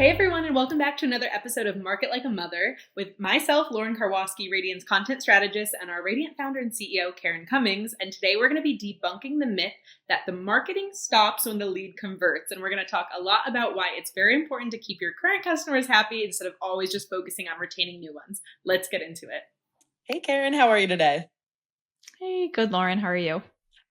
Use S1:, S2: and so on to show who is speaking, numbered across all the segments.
S1: Hey everyone, and welcome back to another episode of Market Like a Mother with myself, Lauren Karwoski, Radiant's content strategist, and our Radiant founder and CEO, Karen Cummings. And today we're going to be debunking the myth that the marketing stops when the lead converts. And we're going to talk a lot about why it's very important to keep your current customers happy instead of always just focusing on retaining new ones. Let's get into it.
S2: Hey Karen, how are you today?
S3: Hey, good, Lauren. How are you?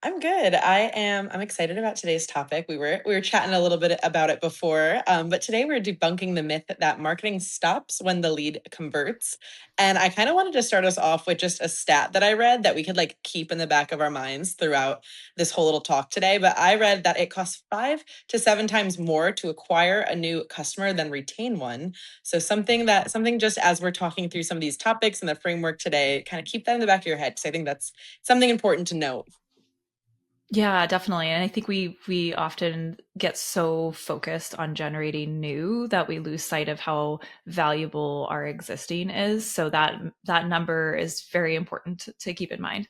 S2: I'm good. I'm excited about today's topic. We were chatting a little bit about it before, but today we're debunking the myth that marketing stops when the lead converts. And I kind of wanted to start us off with just a stat that I read that we could like keep in the back of our minds throughout this whole little talk today. But I read that it costs 5 to 7 times more to acquire a new customer than retain one. So something just as we're talking through some of these topics and the framework today, kind of keep that in the back of your head because I think that's something important to note.
S3: Yeah, definitely. And I think we often get so focused on generating new that we lose sight of how valuable our existing is. So that number is very important to keep in mind.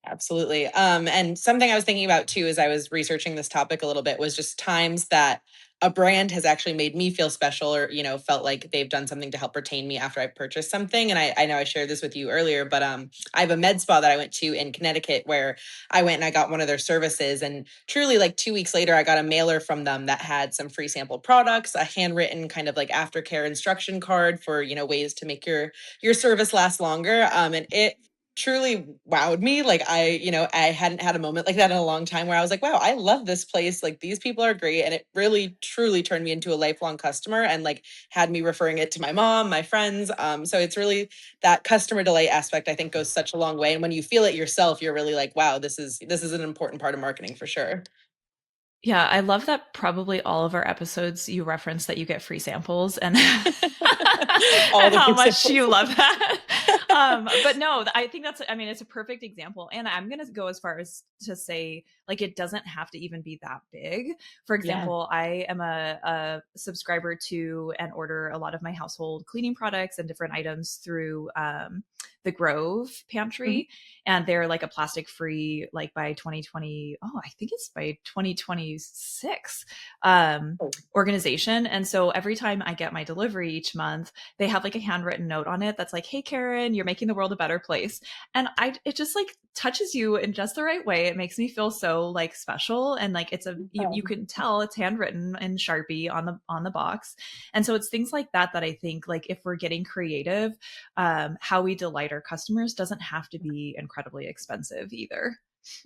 S2: Absolutely. And something I was thinking about too, as I was researching this topic a little bit, was just times that a brand has actually made me feel special or, felt like they've done something to help retain me after I purchased something. And I know I shared this with you earlier, but I have a med spa that I went to in Connecticut where I went and I got one of their services. And truly, like 2 weeks later, I got a mailer from them that had some free sample products, a handwritten kind of like aftercare instruction card for, ways to make your service last longer. And it truly wowed me. Like I hadn't had a moment like that in a long time where I was like, wow, I love this place. Like these people are great. And it really truly turned me into a lifelong customer and like had me referring it to my mom, my friends. So it's really that customer delight aspect, I think, goes such a long way. And when you feel it yourself, you're really like, wow, this is an important part of marketing for sure.
S3: Yeah, I love that probably all of our episodes you reference that you get free samples and
S2: All
S3: and
S2: the
S3: how much you
S2: examples.
S3: love that. But no, I think I mean, it's a perfect example. And I'm going to go as far as to say, like, it doesn't have to even be that big. For
S2: Yeah.
S3: example, I am a subscriber to and order a lot of my household cleaning products and different items through the Grove
S2: Mhm.
S3: pantry, and they're like a plastic free, like by 2020, oh, I think it's by 2026
S2: Oh,
S3: organization. And so every time I get my delivery each month, they have like a handwritten note on it that's like, hey Karen, you're making the world a better place. And it just like touches you in just the right way. It makes me feel so like special, and like it's you
S2: oh.
S3: can tell it's handwritten in Sharpie on the box. And so it's things like that that I think, like, if we're getting creative, how we delight our customers doesn't have to be incredibly expensive either.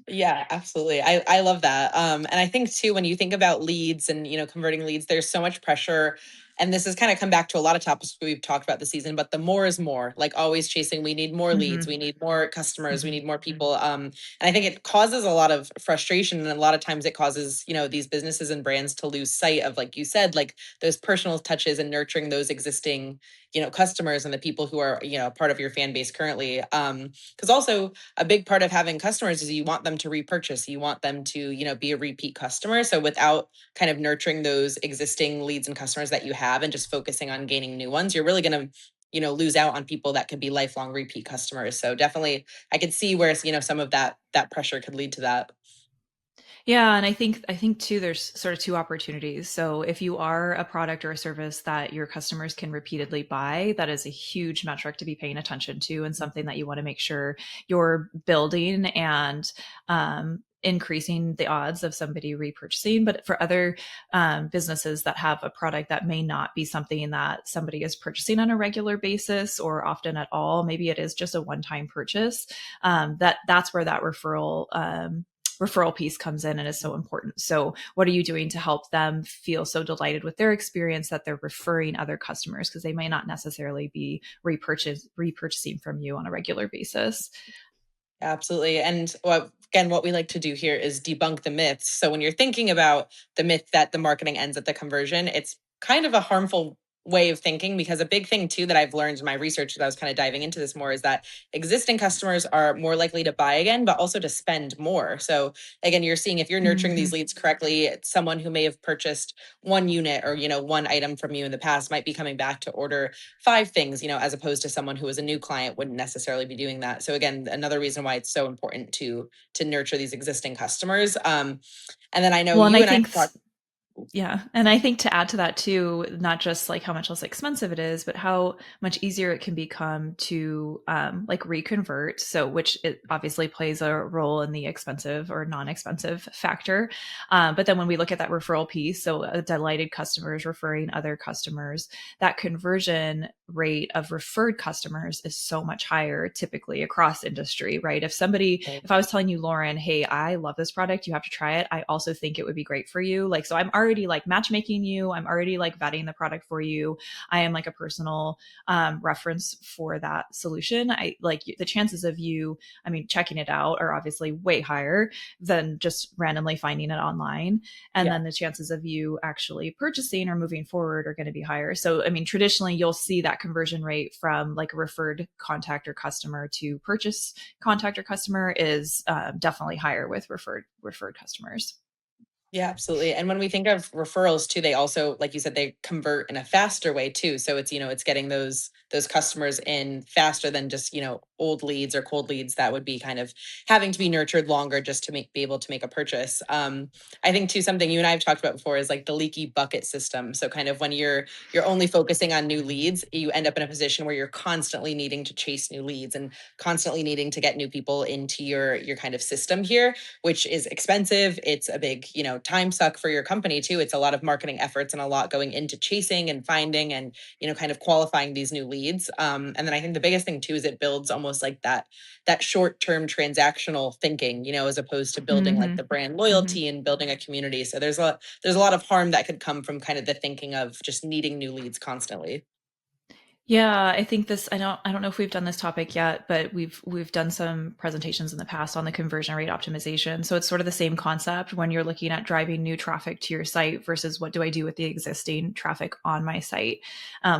S2: Yeah, absolutely. I love that. And I think too, when you think about leads and converting leads, there's so much pressure. And this has kind of come back to a lot of topics we've talked about this season, but the more is more, like always chasing, we need more leads,
S3: Mm-hmm.
S2: we need more customers, we
S3: Mm-hmm.
S2: need more people. And I think it causes a lot of frustration. And a lot of times it causes, these businesses and brands to lose sight of, like you said, like those personal touches and nurturing those existing, customers and the people who are, part of your fan base currently. Because also a big part of having customers is you want them to repurchase, you want them to be a repeat customer. So without kind of nurturing those existing leads and customers that you have and just focusing on gaining new ones, you're really going to lose out on people that could be lifelong repeat customers. So definitely I could see where some of that pressure could lead to that.
S3: Yeah, and I think too there's sort of two opportunities. So if you are a product or a service that your customers can repeatedly buy, that is a huge metric to be paying attention to, and something that you want to make sure you're building and increasing the odds of somebody repurchasing. But for other businesses that have a product that may not be something that somebody is purchasing on a regular basis or often at all, maybe it is just a one-time purchase. That's where that referral piece comes in and is so important. So what are you doing to help them feel so delighted with their experience that they're referring other customers, because they may not necessarily be repurchasing from you on a regular basis?
S2: Absolutely. And what we like to do here is debunk the myths. So when you're thinking about the myth that the marketing ends at the conversion, it's kind of a harmful way of thinking, because a big thing too that I've learned in my research that I was kind of diving into this more is that existing customers are more likely to buy again, but also to spend more. So again, you're seeing if you're nurturing
S3: Mm-hmm.
S2: these leads correctly, someone who may have purchased one unit or one item from you in the past might be coming back to order 5 things, as opposed to someone who is a new client wouldn't necessarily be doing that. So again, another reason why it's so important to nurture these existing customers. And then I know
S3: Well, and
S2: you
S3: I
S2: and I
S3: think
S2: talked.
S3: Yeah. And I think to add to that too, not just like how much less expensive it is, but how much easier it can become to like reconvert. So, which it obviously plays a role in the expensive or non expensive factor. But then when we look at that referral piece, so delighted customers referring other customers, that conversion rate of referred customers is so much higher typically across industry, right? If I was telling you, Lauren, hey, I love this product, you have to try it. I also think it would be great for you. Like, so I'm already like matchmaking you. I'm already like vetting the product for you. I am like a personal reference for that solution. I like the chances of you, I mean, checking it out are obviously way higher than just randomly finding it online. And then the chances of you actually purchasing or moving forward are going to be higher. So, I mean, traditionally you'll see that conversion rate from like a referred contact or customer to purchase contact or customer is definitely higher with referred customers.
S2: Yeah, absolutely. And when we think of referrals too, they also, like you said, they convert in a faster way too. So it's, it's getting those customers in faster than just, old leads or cold leads that would be kind of having to be nurtured longer just to be able to make a purchase. I think too, something you and I have talked about before is like the leaky bucket system. So kind of when you're only focusing on new leads, you end up in a position where you're constantly needing to chase new leads and constantly needing to get new people into your kind of system here, which is expensive. It's a big, time suck for your company too. It's a lot of marketing efforts and a lot going into chasing and finding and, kind of qualifying these new leads. And then I think the biggest thing too is it builds almost like that short-term transactional thinking, as opposed to building like the brand loyalty and building a community. So there's a lot of harm that could come from kind of the thinking of just needing new leads constantly.
S3: Yeah, I think this, I don't know if we've done this topic yet, but we've done some presentations in the past on the conversion rate optimization. So it's sort of the same concept when you're looking at driving new traffic to your site versus what do I do with the existing traffic on my site.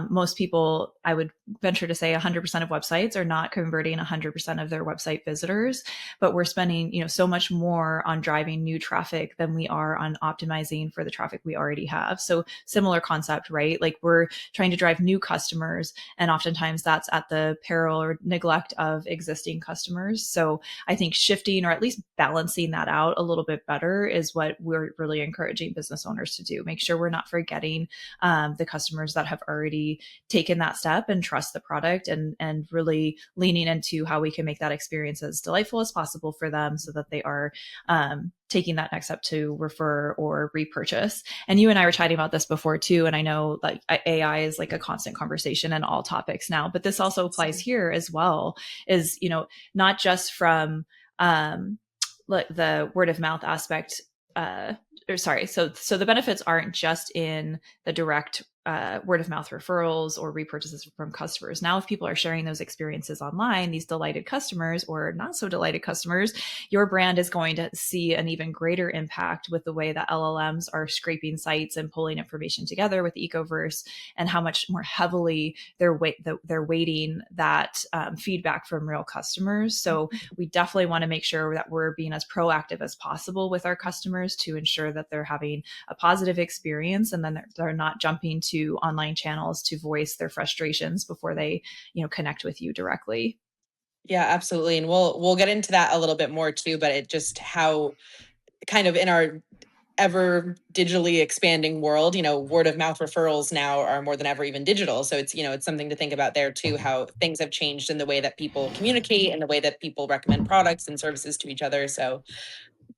S3: Most people, I would venture to say 100% of websites are not converting 100% of their website visitors, but we're spending, so much more on driving new traffic than we are on optimizing for the traffic we already have. So similar concept, right? Like we're trying to drive new customers, and oftentimes that's at the peril or neglect of existing customers. So I think shifting or at least balancing that out a little bit better is what we're really encouraging business owners to do. Make sure we're not forgetting the customers that have already taken that step and trust the product, and really leaning into how we can make that experience as delightful as possible for them so that they are taking that next step to refer or repurchase. And you and I were chatting about this before too. And I know like AI is like a constant conversation in all topics now, but this also applies here as well, is, not just from like the word of mouth aspect, so the benefits aren't just in the direct word of mouth referrals or repurchases from customers. Now, if people are sharing those experiences online, these delighted customers or not so delighted customers, your brand is going to see an even greater impact with the way that LLMs are scraping sites and pulling information together with Ecoverse, and how much more heavily they're weighting that feedback from real customers. So we definitely want to make sure that we're being as proactive as possible with our customers to ensure that they're having a positive experience, and then they're not jumping to online channels to voice their frustrations before they, connect with you directly.
S2: Yeah, absolutely. And we'll get into that a little bit more too, but it just how kind of in our ever digitally expanding world, word of mouth referrals now are more than ever even digital. So it's, it's something to think about there too, how things have changed in the way that people communicate and the way that people recommend products and services to each other. So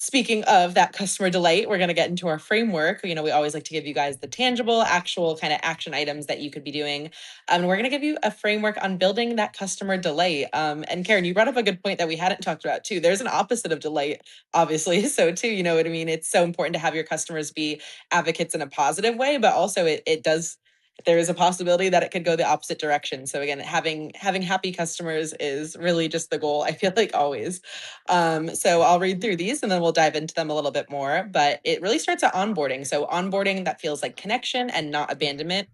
S2: speaking of that customer delight, we're going to get into our framework. We always like to give you guys the tangible, actual kind of action items that you could be doing. And we're going to give you a framework on building that customer delight. And Karen, you brought up a good point that we hadn't talked about too. There's an opposite of delight, obviously. So too, you know what I mean? It's so important to have your customers be advocates in a positive way, but also it does, there is a possibility that it could go the opposite direction. So again, having happy customers is really just the goal, I feel like, always. So I'll read through these and then we'll dive into them a little bit more. But it really starts at onboarding. So onboarding that feels like connection and not abandonment.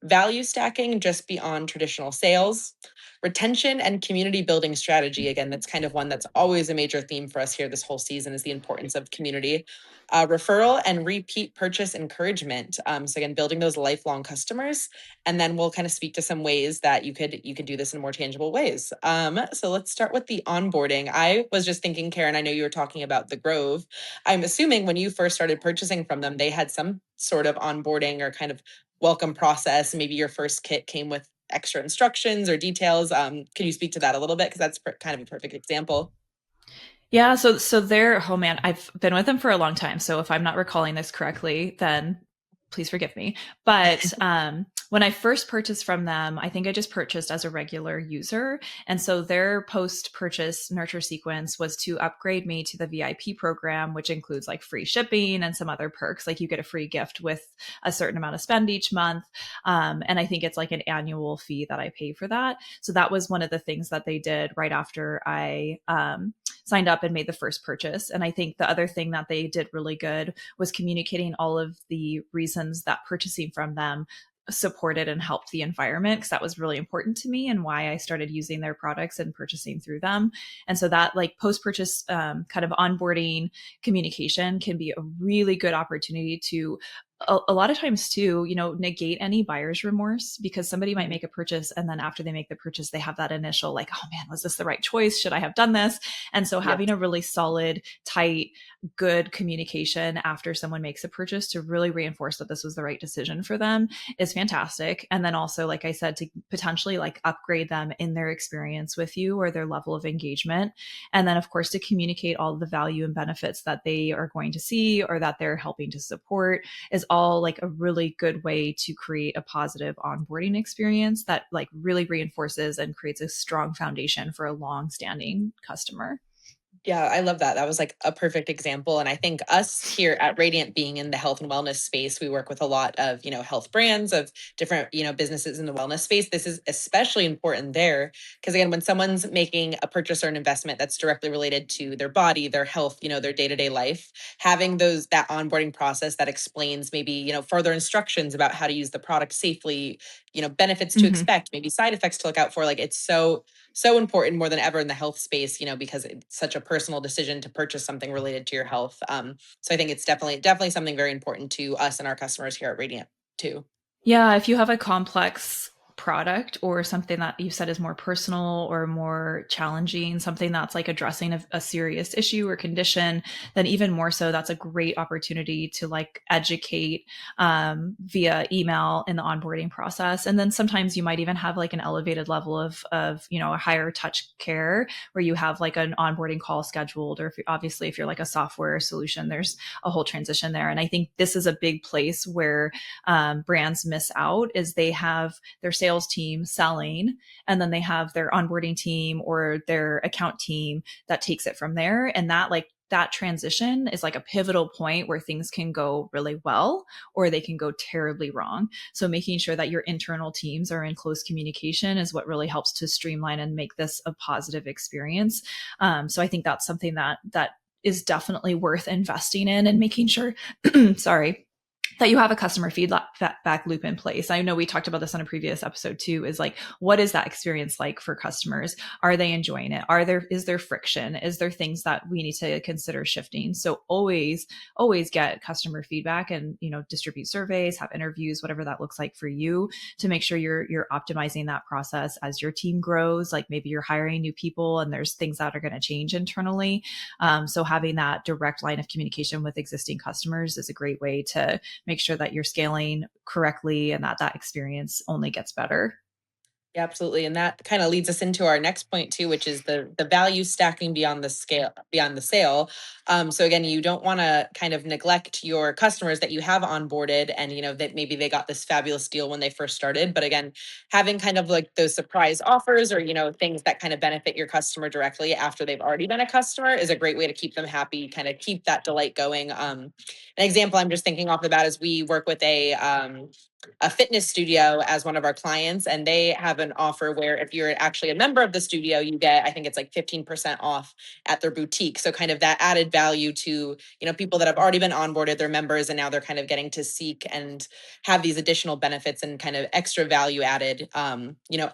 S2: Value stacking just beyond traditional sales. Retention and community building strategy. Again, that's kind of one that's always a major theme for us here this whole season, is the importance of community. referral and repeat purchase encouragement. So again, building those lifelong customers, and then we'll kind of speak to some ways that you could do this in more tangible ways. So let's start with the onboarding. I was just thinking, Karen, I know you were talking about the Grove. I'm assuming when you first started purchasing from them, they had some sort of onboarding or kind of welcome process. Maybe your first kit came with extra instructions or details. Can you speak to that a little bit? Because that's kind of a perfect example.
S3: Yeah, so they're, oh man, I've been with them for a long time. So if I'm not recalling this correctly, then please forgive me. But when I first purchased from them, I think I just purchased as a regular user. And so their post-purchase nurture sequence was to upgrade me to the VIP program, which includes like free shipping and some other perks. Like you get a free gift with a certain amount of spend each month. And I think it's like an annual fee that I pay for that. So that was one of the things that they did right after I signed up and made the first purchase. And I think the other thing that they did really good was communicating all of the reasons that purchasing from them supported and helped the environment, because that was really important to me and why I started using their products and purchasing through them. And so that like post-purchase kind of onboarding communication can be a really good opportunity to a lot of times too, negate any buyer's remorse, because somebody might make a purchase and then after they make the purchase, they have that initial like, oh man, was this the right choice? Should I have done this? And so having a really solid, tight, good communication after someone makes a purchase to really reinforce that this was the right decision for them is fantastic. And then also, like I said, to potentially like upgrade them in their experience with you or their level of engagement. And then of course, to communicate all the value and benefits that they are going to see or that they're helping to support is all like a really good way to create a positive onboarding experience that like really reinforces and creates a strong foundation for a long-standing customer.
S2: Yeah, I love that. That was like a perfect example. And I think us here at Radiant being in the health and wellness space, we work with a lot of, health brands of different, businesses in the wellness space. This is especially important there because again, when someone's making a purchase or an investment that's directly related to their body, their health, their day-to-day life, having that onboarding process that explains maybe, further instructions about how to use the product safely, benefits to expect, maybe side effects to look out for. Like it's so important more than ever in the health space, because it's such a personal decision to purchase something related to your health. So I think it's definitely something very important to us and our customers here at Radiant too.
S3: Yeah, if you have a complex product or something that you said is more personal or more challenging, something that's like addressing a serious issue or condition, then even more so, that's a great opportunity to like educate via email in the onboarding process. And then sometimes you might even have like an elevated level of a higher touch care where you have like an onboarding call scheduled, or if you're like a software solution, there's a whole transition there. And I think this is a big place where brands miss out, is they have their sales team selling, and then they have their onboarding team or their account team that takes it from there. And that transition is like a pivotal point where things can go really well or they can go terribly wrong. So making sure that your internal teams are in close communication is what really helps to streamline and make this a positive experience. So I think that's something that is definitely worth investing in and making sure, sorry, that you have a customer feedback loop in place. I know we talked about this on a previous episode too, is like, what is that experience like for customers? Are they enjoying it? Is there friction? Is there things that we need to consider shifting? So always get customer feedback and, distribute surveys, have interviews, whatever that looks like for you, to make sure you're optimizing that process as your team grows. Like maybe you're hiring new people and there's things that are going to change internally. So having that direct line of communication with existing customers is a great way to make sure that you're scaling correctly and that experience only gets better.
S2: Yeah, absolutely. And that kind of leads us into our next point too, which is the value stacking beyond the sale. So again, you don't want to kind of neglect your customers that you have onboarded and, that maybe they got this fabulous deal when they first started. But again, having kind of like those surprise offers or, things that kind of benefit your customer directly after they've already been a customer is a great way to keep them happy, kind of keep that delight going. An example I'm just thinking off the bat is we work with a fitness studio as one of our clients, and they have an offer where if you're actually a member of the studio, you get, I think it's like 15% off at their boutique. So kind of that added value to, people that have already been onboarded, they're members, and now they're kind of getting to seek and have these additional benefits and kind of extra value added,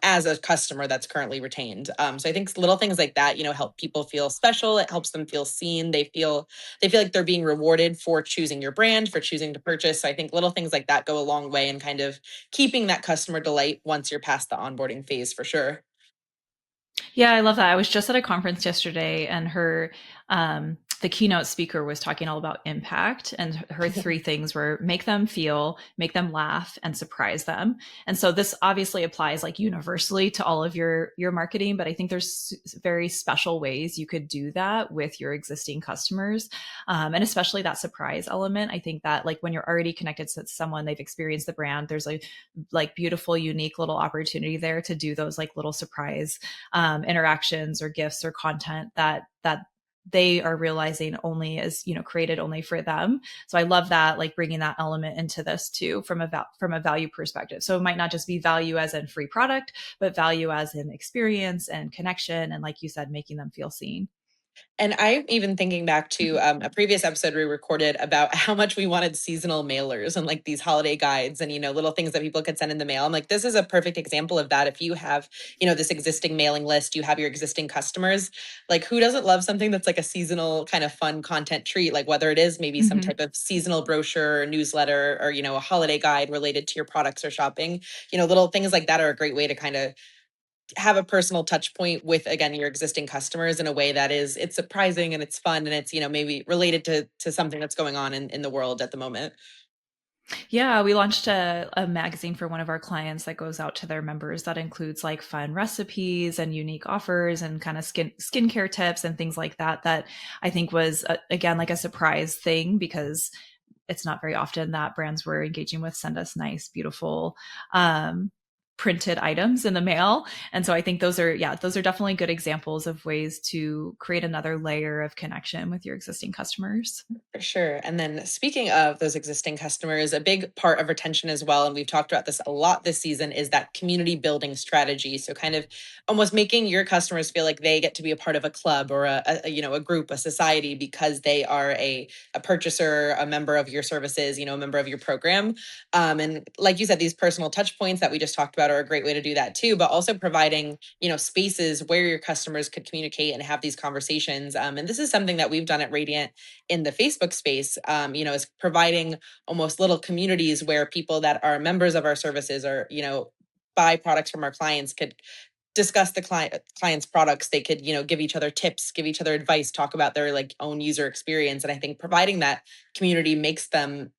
S2: as a customer that's currently retained. So I think little things like that, help people feel special. It helps them feel seen. They feel like they're being rewarded for choosing your brand, for choosing to purchase. So I think little things like that go a long way in kind of keeping that customer delight once you're past the onboarding phase, for sure.
S3: Yeah, I love that. I was just at a conference yesterday, and the keynote speaker was talking all about impact, and her three things were make them feel, make them laugh, and surprise them. And so this obviously applies like universally to all of your marketing, but I think there's very special ways you could do that with your existing customers, and especially that surprise element. I think that like when you're already connected to someone, they've experienced the brand, there's like beautiful, unique little opportunity there to do those like little surprise interactions or gifts or content that they are realizing only is created only for them. So I love that, like bringing that element into this too from a value perspective. So it might not just be value as in free product, but value as in experience and connection, and like you said, making them feel seen.
S2: And I'm even thinking back to a previous episode we recorded about how much we wanted seasonal mailers and like these holiday guides and, little things that people could send in the mail. I'm like, this is a perfect example of that. If you have, this existing mailing list, you have your existing customers, like who doesn't love something that's like a seasonal kind of fun content treat? Like whether it is maybe some
S3: Mm-hmm.
S2: type of seasonal brochure or newsletter or, a holiday guide related to your products or shopping, little things like that are a great way to kind of have a personal touch point with, again, your existing customers in a way that it's surprising and it's fun and it's, maybe related to something that's going on in the world at the moment.
S3: Yeah, we launched a magazine for one of our clients that goes out to their members that includes like fun recipes and unique offers and kind of skincare tips and things like that, that I think was, again, like a surprise thing, because it's not very often that brands we're engaging with send us nice, beautiful, printed items in the mail. And so I think those are definitely good examples of ways to create another layer of connection with your existing customers.
S2: For sure. And then speaking of those existing customers, a big part of retention as well, and we've talked about this a lot this season, is that community building strategy. So kind of almost making your customers feel like they get to be a part of a club or a group, a society, because they are a purchaser, a member of your services, a member of your program. And like you said, these personal touch points that we just talked about are a great way to do that too, but also providing, spaces where your customers could communicate and have these conversations. And this is something that we've done at Radiant in the Facebook space, is providing almost little communities where people that are members of our services or, buy products from our clients could discuss the client's products. They could, give each other tips, give each other advice, talk about their like own user experience. And I think providing that community makes them,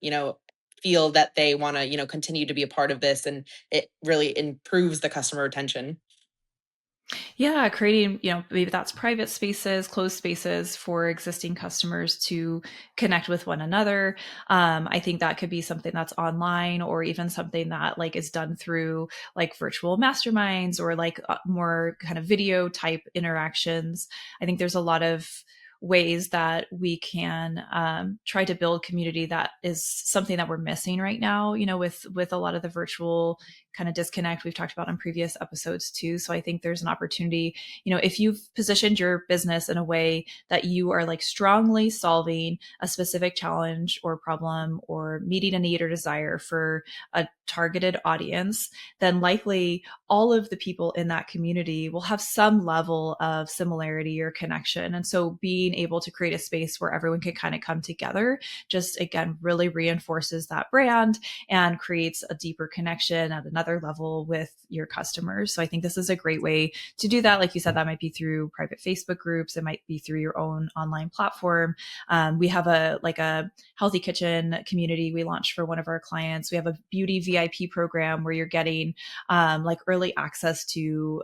S2: feel that they want to, continue to be a part of this. And it really improves the customer retention.
S3: Yeah, creating, maybe that's private spaces, closed spaces for existing customers to connect with one another. I think that could be something that's online, or even something that like is done through like virtual masterminds or like more kind of video type interactions. I think there's a lot of ways that we can try to build community that is something that we're missing right now, with a lot of the virtual kind of disconnect we've talked about on previous episodes too. So I think there's an opportunity, if you've positioned your business in a way that you are like strongly solving a specific challenge or problem or meeting a need or desire for a targeted audience, then likely all of the people in that community will have some level of similarity or connection. And so being able to create a space where everyone can kind of come together just, again, really reinforces that brand and creates a deeper connection at another level with your customers. So I think this is a great way to do that. Like you said, that might be through private Facebook groups. It might be through your own online platform. We have a healthy kitchen community we launched for one of our clients. We have a beauty VIP program where you're getting like early access to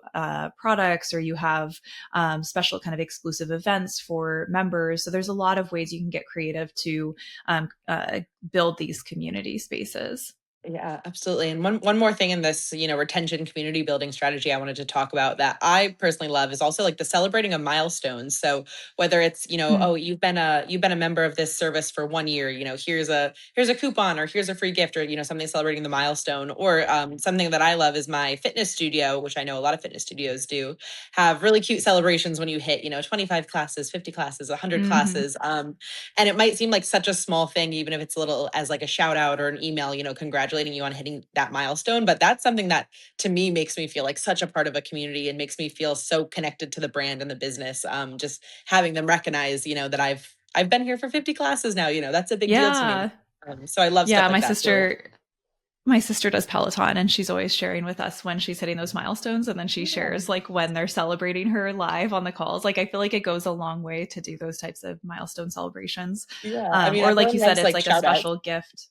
S3: products, or you have special kind of exclusive events for members. So there's a lot of ways you can get creative to build these community spaces.
S2: Yeah, absolutely. And one more thing in this, retention community building strategy I wanted to talk about that I personally love is also like the celebrating of milestones. So whether it's,
S3: Mm.
S2: oh, you've been a member of this service for 1 year, here's a coupon or here's a free gift or, something celebrating the milestone. Or something that I love is my fitness studio, which I know a lot of fitness studios do, have really cute celebrations when you hit, 25 classes, 50 classes, 100
S3: Hmm.
S2: classes. And it might seem like such a small thing, even if it's a little as like a shout out or an email, congratulating you on hitting that milestone. But that's something that to me makes me feel like such a part of a community and makes me feel so connected to the brand and the business. Just having them recognize, that I've been here for 50 classes now, that's a big deal to me.
S3: Yeah.
S2: So I love stuff
S3: Yeah.
S2: like
S3: My
S2: that too.
S3: sister, my sister does Peloton and she's always sharing with us when she's hitting those milestones. And then she
S2: Yeah.
S3: shares like when they're celebrating her live on the calls. Like I feel like it goes a long way to do those types of milestone celebrations.
S2: Yeah. I mean,
S3: Or like
S2: everyone
S3: you said,
S2: loves
S3: it's
S2: like
S3: like a
S2: shout outs.
S3: special gift.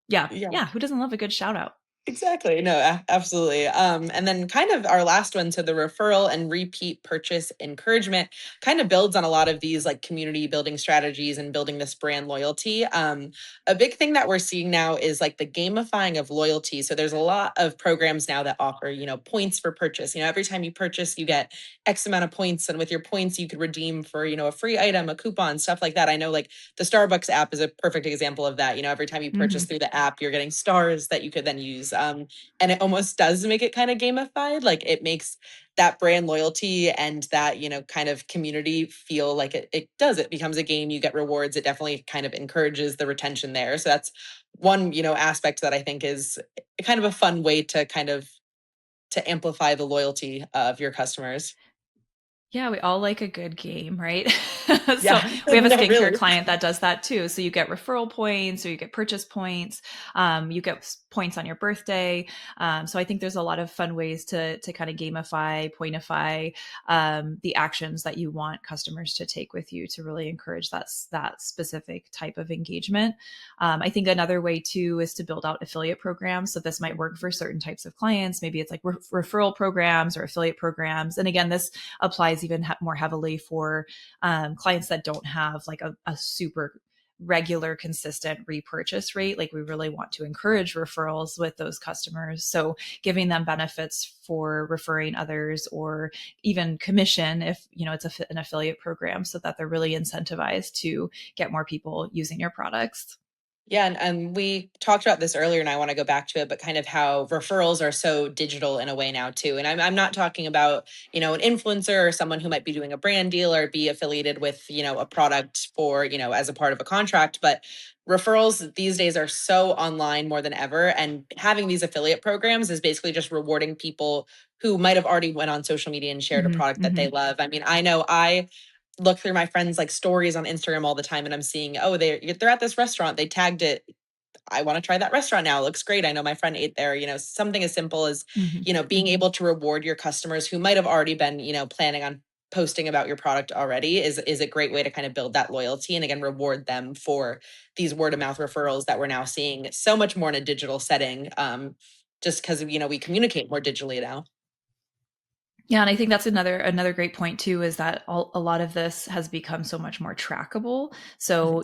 S3: Yeah.
S2: Yeah.
S3: Yeah. Who doesn't love a good shout out?
S2: Exactly. No, absolutely. And then kind of our last one, so the referral and repeat purchase encouragement kind of builds on a lot of these like community building strategies and building this brand loyalty. A big thing that we're seeing now is like the gamifying of loyalty. So there's a lot of programs now that offer, points for purchase. Every time you purchase, you get X amount of points. And with your points, you could redeem for, a free item, a coupon, stuff like that. I know like the Starbucks app is a perfect example of that. Every time you purchase
S3: Hmm.
S2: through the app, you're getting stars that you could then use. And it almost does make it kind of gamified. Like it makes that brand loyalty and that, kind of community feel like it does. It becomes a game. You get rewards. It definitely kind of encourages the retention there. So that's one, aspect that I think is kind of a fun way to kind of to amplify the loyalty of your customers.
S3: Yeah, we all like a good game, right? So
S2: Yeah,
S3: we have a
S2: no,
S3: skincare
S2: really.
S3: client that does that too. So you get referral points or you get purchase points. You get points on your birthday. So I think there's a lot of fun ways to kind of gamify, pointify the actions that you want customers to take with you to really encourage that specific type of engagement. I think another way too is to build out affiliate programs. So this might work for certain types of clients. Maybe it's like referral programs or affiliate programs. And again, this applies even more heavily for clients that don't have like a super regular consistent repurchase rate. Like we really want to encourage referrals with those customers, so giving them benefits for referring others or even commission if it's an affiliate program, so that they're really incentivized to get more people using your products.
S2: Yeah, and we talked about this earlier, and I want to go back to it, but kind of how referrals are so digital in a way now too. And I'm not talking about an influencer or someone who might be doing a brand deal or be affiliated with a product for as a part of a contract, but referrals these days are so online more than ever, and having these affiliate programs is basically just rewarding people who might have already went on social media and shared a
S3: Hmm.
S2: product that
S3: Hmm.
S2: they love. I mean, I know I look through my friends like stories on Instagram all the time and I'm seeing, oh, they're at this restaurant. They tagged it. I want to try that restaurant now. It looks great. I know my friend ate there. Something as simple as,
S3: Hmm.
S2: being able to reward your customers who might have already been, planning on posting about your product already is a great way to kind of build that loyalty and again reward them for these word of mouth referrals that we're now seeing so much more in a digital setting. Just because we communicate more digitally now.
S3: Yeah, and I think that's another great point too, is that a lot of this has become so much more trackable. So,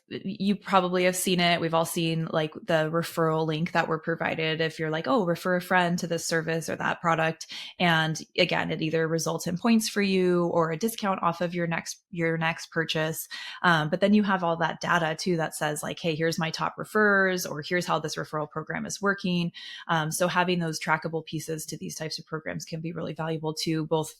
S3: you probably have seen it. We've all seen like the referral link that we're provided if you're like, oh, refer a friend to this service or that product. And again, it either results in points for you or a discount off of your next purchase. But then you have all that data too that says like, hey, here's my top refers, or here's how this referral program is working. So having those trackable pieces to these types of programs can be really valuable too, both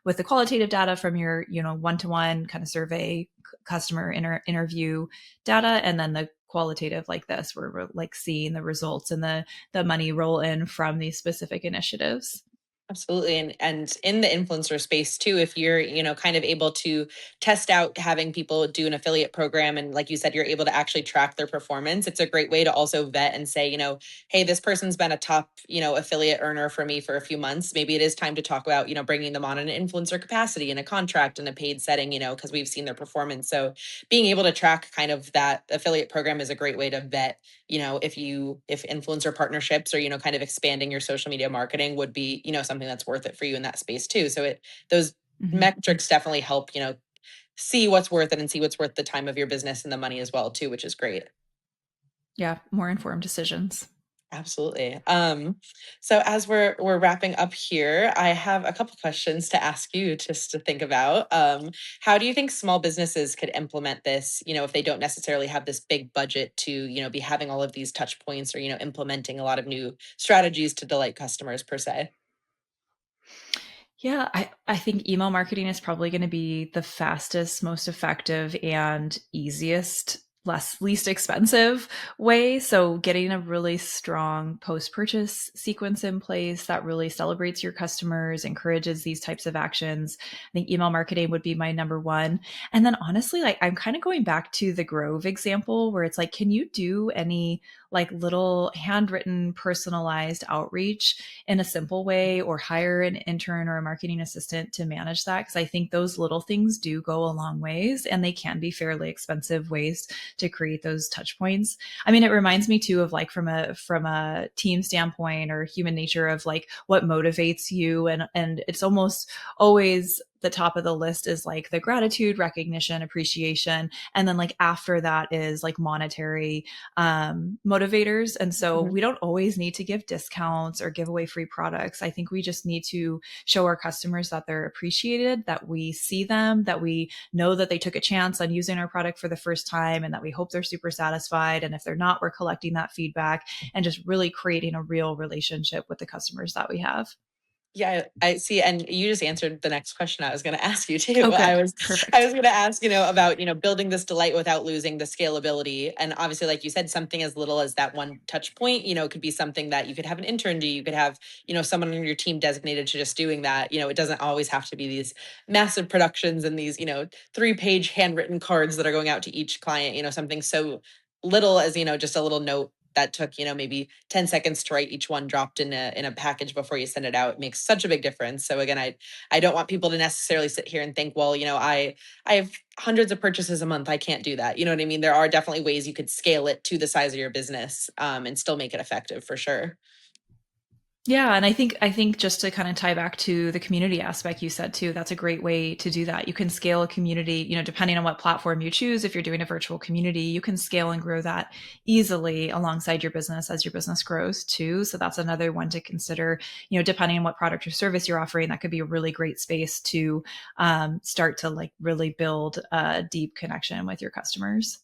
S3: with the qualitative data from your, one-to-one kind of survey customer interview data, and then the qualitative like this, where we're like seeing the results and the money roll in from these specific initiatives.
S2: Absolutely. And in the influencer space too, if you're, kind of able to test out having people do an affiliate program and like you said, you're able to actually track their performance, it's a great way to also vet and say, hey, this person's been a top, affiliate earner for me for a few months. Maybe it is time to talk about, bringing them on in an influencer capacity in a contract in a paid setting, because we've seen their performance. So being able to track kind of that affiliate program is a great way to vet, if influencer partnerships or, kind of expanding your social media marketing would be, something that's worth it for you in that space too. So those
S3: Mhm.
S2: metrics definitely help, see what's worth it and see what's worth the time of your business and the money as well too, which is great.
S3: Yeah, more informed decisions.
S2: Absolutely. So as we're wrapping up here, I have a couple questions to ask you just to think about. How do you think small businesses could implement this, if they don't necessarily have this big budget to, be having all of these touch points or, implementing a lot of new strategies to delight customers per se?
S3: Yeah, I think email marketing is probably going to be the fastest, most effective, and easiest, least expensive way. So getting a really strong post-purchase sequence in place that really celebrates your customers, encourages these types of actions. I think email marketing would be my number one. And then honestly, like I'm kind of going back to the Grove example where it's like, can you do any like little handwritten personalized outreach in a simple way, or hire an intern or a marketing assistant to manage that? Because I think those little things do go a long ways, and they can be fairly expensive ways to create those touch points. I mean, it reminds me too of like from a team standpoint or human nature of like what motivates you, and it's almost always the top of the list is like the gratitude, recognition, appreciation, and then like after that is like monetary motivators. And so
S2: Mhm.
S3: we don't always need to give discounts or give away free products. I think we just need to show our customers that they're appreciated, that we see them, that we know that they took a chance on using our product for the first time, and that we hope they're super satisfied. And if they're not, we're collecting that feedback and just really creating a real relationship with the customers that we have.
S2: Yeah, I see. And you just answered the next question I was going to ask you too.
S3: Oh,
S2: I
S3: good.
S2: was, I
S3: Perfect.
S2: was going to ask, about, building this delight without losing the scalability. And obviously, like you said, something as little as that one touch point, it could be something that you could have an intern do. You could have, someone on your team designated to just doing that. It doesn't always have to be these massive productions and these, 3-page handwritten cards that are going out to each client, something so little as, just a little note that took maybe 10 seconds to write each one, dropped in a package before you send it out. It makes such a big difference. So again, I don't want people to necessarily sit here and think, well, I have hundreds of purchases a month, I can't do that. You know what I mean? There are definitely ways you could scale it to the size of your business, and still make it effective for sure.
S3: Yeah, and I think just to kind of tie back to the community aspect you said too, that's a great way to do that. You can scale a community, depending on what platform you choose. If you're doing a virtual community, you can scale and grow that easily alongside your business as your business grows too. So that's another one to consider. Depending on what product or service you're offering, that could be a really great space to start to like really build a deep connection with your customers.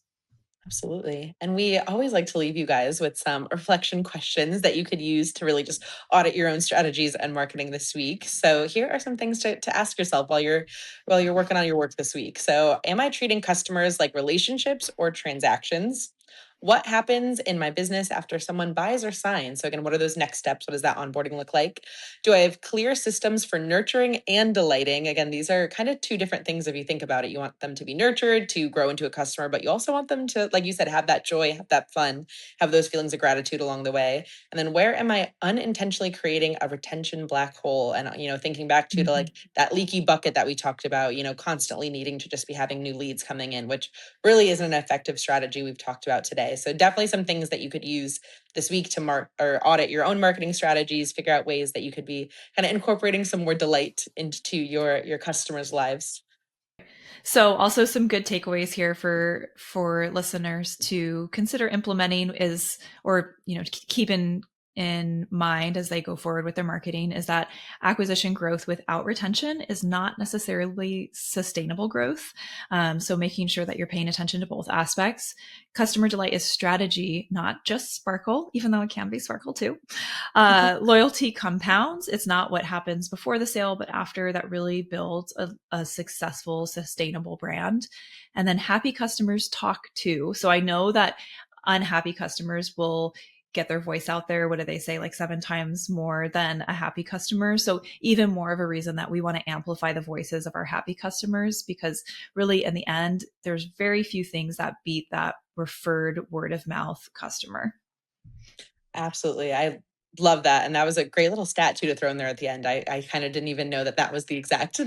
S2: Absolutely. And we always like to leave you guys with some reflection questions that you could use to really just audit your own strategies and marketing this week. So here are some things to ask yourself while you're working on your work this week. So am I treating customers like relationships or transactions? What happens in my business after someone buys or signs? So again, what are those next steps? What does that onboarding look like? Do I have clear systems for nurturing and delighting? Again, these are kind of two different things if you think about it. You want them to be nurtured, to grow into a customer, but you also want them to, like you said, have that joy, have that fun, have those feelings of gratitude along the way. And then where am I unintentionally creating a retention black hole? And, thinking back to
S3: Mhm.
S2: like that leaky bucket that we talked about, constantly needing to just be having new leads coming in, which really isn't an effective strategy we've talked about today. So definitely some things that you could use this week to mark or audit your own marketing strategies, figure out ways that you could be kind of incorporating some more delight into your customers' lives.
S3: So also some good takeaways here for listeners to consider implementing is, or keep in mind as they go forward with their marketing, is that acquisition growth without retention is not necessarily sustainable growth. So making sure that you're paying attention to both aspects. Customer delight is strategy, not just sparkle, even though it can be sparkle too. Loyalty compounds. It's not what happens before the sale, but after, that really builds a successful, sustainable brand. And then happy customers talk too. So I know that unhappy customers will get their voice out there. What do they say? Like 7 times more than a happy customer. So even more of a reason that we want to amplify the voices of our happy customers, because really in the end, there's very few things that beat that referred word of mouth customer.
S2: Absolutely. I love that. And that was a great little stat too to throw in there at the end. I kind of didn't even know that that was the exact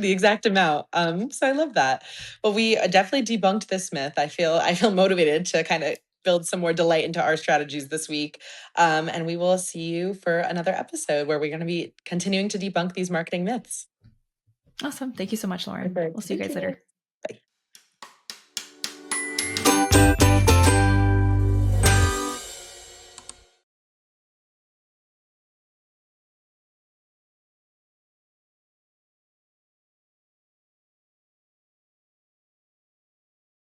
S2: amount. So I love that. Well, we definitely debunked this myth. I feel motivated to kind of build some more delight into our strategies this week. And we will see you for another episode where we're going to be continuing to debunk these marketing myths.
S3: Awesome. Thank you so much, Lauren. We'll
S2: Perfect.
S3: see you
S2: Thank
S3: guys
S2: you.
S3: later.